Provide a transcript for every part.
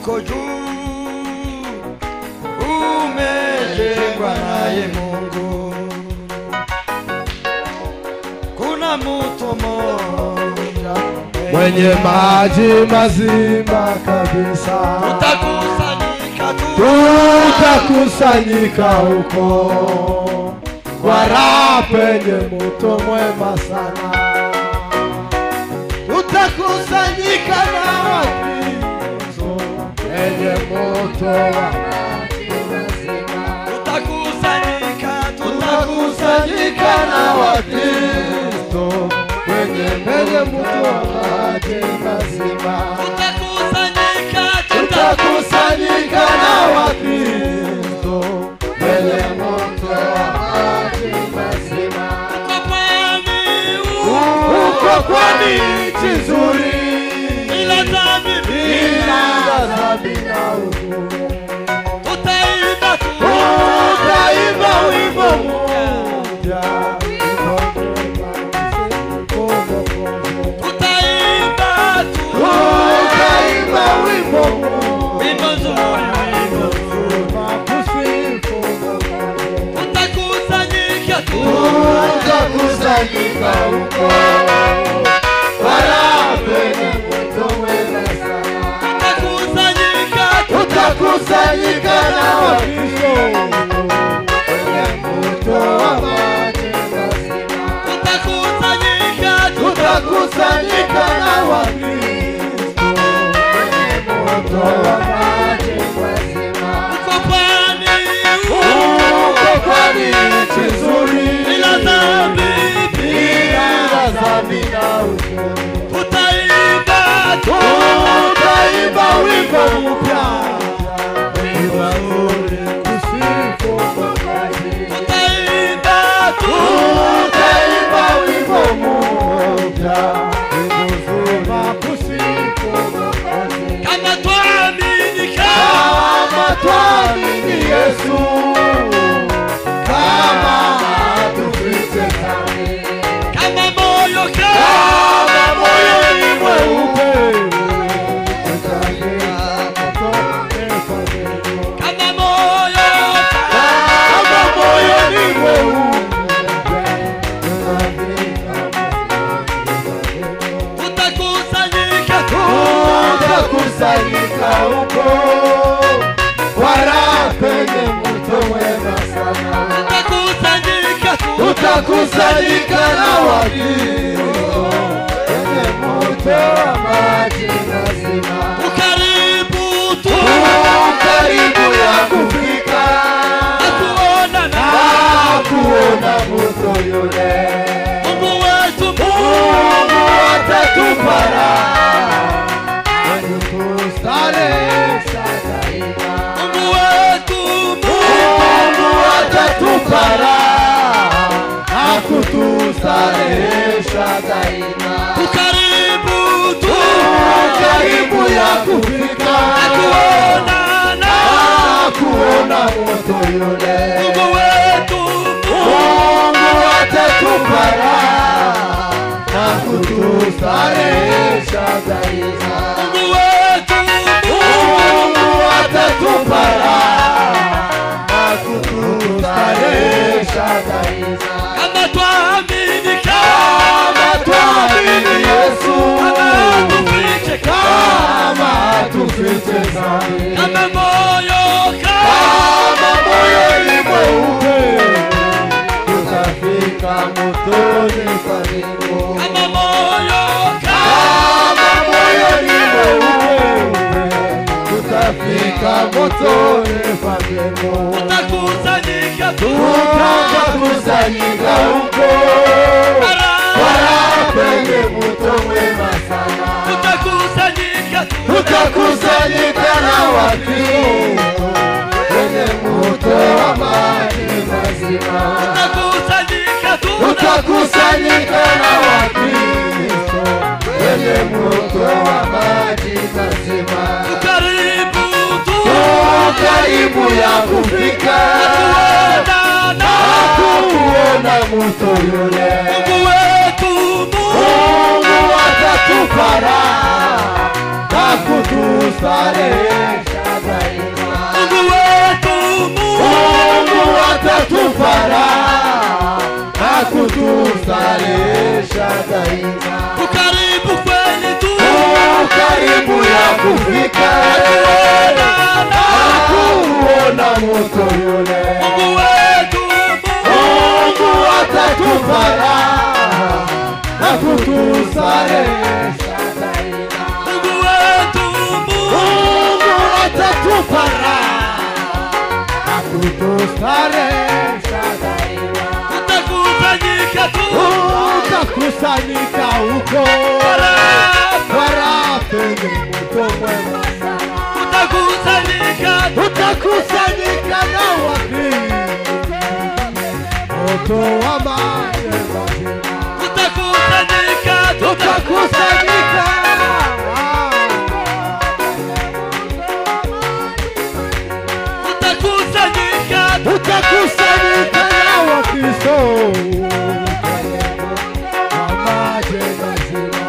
uko juu, umejengwa naye Mungu. Kuna mto mmoja mwenye maji mazima kabisa, tutakusanyika huko kwa raha penye mto mwema sana. Tutakusanyika na Wakristo penye moto wa maji mazima. Tutakusanyika na Wakristo penye moto wa maji mazima. Tutakusanyika na Wakristo penye moto wa maji mazima. Uko kwani nchi nzuri, ila dhambi na uzuri. Tutaimba wimbo mmoja, tutaimba wimbo tutakusanyika huko wala penye moto mwema sana. Tutakusanyika na Wakristo penye moto wa maji mazima. Tutakusanyika na Wakristo penye moto wa maji mazima. Uko kwani nchi nzuri, ila dhambi na uzuri. Tutaimba wimbo mpya, wimbo ule kusifu Mwokozi. Tutaimba wimbo mpya, wimbo ule kusifu Mwokozi. Kama twamini Yesu, kama tufiche dhambi, kama moyo ni mweupe, kama moyo ni mweupe, tutakusanyika huko wala penye moto mwema sana. Tutakusanyika na Wakristo penye moto wa maji mazima. Ukaribu ya kufika na kuona moto yule. Mungu atatupa raha na kutustarehesha daima. Mungu atatupa raha na kutustarehesha daima. Ukaribu ya kufika na kuona moto yule. Mungu atatupa raha na kutustarehesha daima. Mungu atatupa raha na kutustarehesha daima. Kama twamini Yesu, kama tufiche dhambi, kama moyo ni mweupe, tutafika motoni kwa Mungu. Kama moyo ni mweupe, tutafika motoni kwa Mungu. Tutakusanyika huko wala penye moto mwema sana. Tutakusanyika na Wakristo penye moto wa maji mazima. Tutakusanyika na Wakristo penye moto wa maji mazima. Karibu ya kufika na kuona moto yule. Mungu atatupa raha na kutustarehesha daima. Mungu wetu, Mungu atatupa raha na kutustarehesha daima. ukaribu kweli tu, Karibu ya kufika na kuona moto yule. Mungu wetu, Mungu atatupa raha na kutustarehesha daima. Mungu wetu, Mungu atatupa raha na kutustarehesha daima. tutakusanyika tu, Tutakusanyika huko para penye moto mwema sana. Tutakusanyika na wakristo moto wa maji. Tutakusanyika tutakusanyika na wakristo wa maji mazima.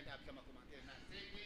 kaenda kama komandere na sege